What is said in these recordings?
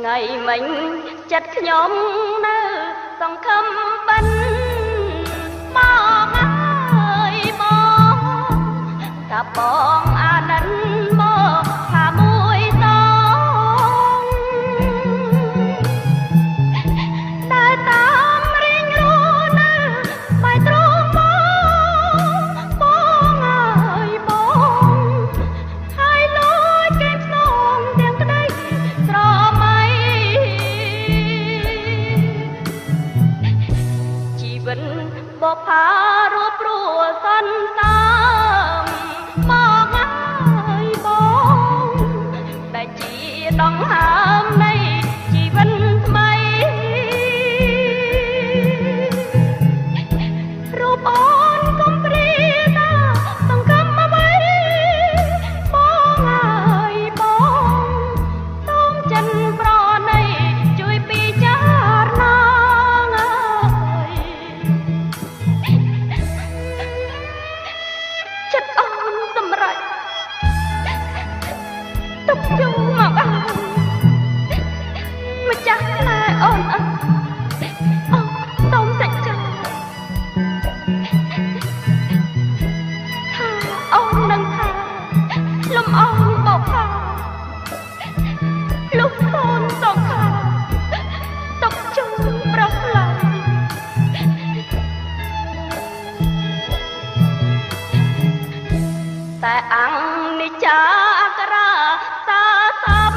ថ្ងៃមិញចិត្តខ្ញុំនៅសង្ឃឹមបិណ្ឌមកហើយបងថាបងអាណិនមកថាមួយតងតែតាមរៀងរស់នៅបែរទ្រង់បងហើយបងហើយលួចគេផ្សងទាំងក្តីស្រមៃជីវិតបបផារួបរួសន្តាមកហើយបងដែលជាដង្ហើមនៃជីវិតថ្មីរូបអូនកុំព្រាតាសង្ឃឹមអ្វីបងហើយបងសូមចិនប្រណីជួយពិចារណាចិត្តអូនសម្រេចទុកយូរមកអើម្ចាស់ផ្លែអូនអូនសូមសេចក្ដីថាអូននឹងថាលំអងបបផាលុះកូនសង្ខាទុកជូនប្រផ្លាយតែអង្គនិច្ចាអក្សរាសាសំ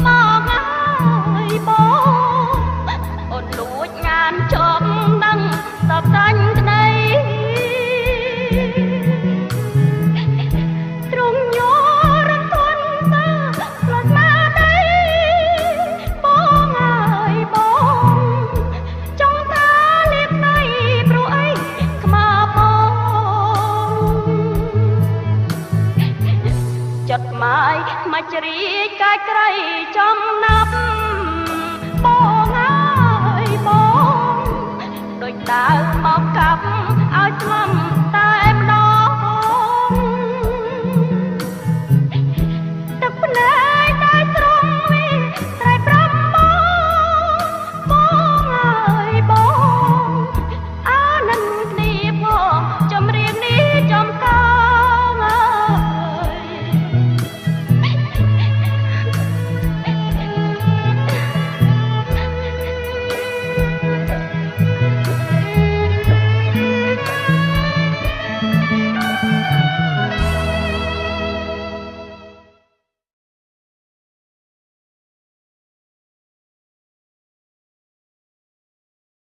មកហើយបងអូនលួចងានជប់នឹងសពសាញ់ក្ដីទ្រង់ញ័ររំទន់តាស្លាស្មាដីបងហើយបងចង់ថាលៀបដៃព្រោះអីខ្មាបងចត់ម៉ាយមកជ្រាយកាយក្រៃចំណាប់បងហើយបងដូចដើរមកកាប់ឲ្យស្លំ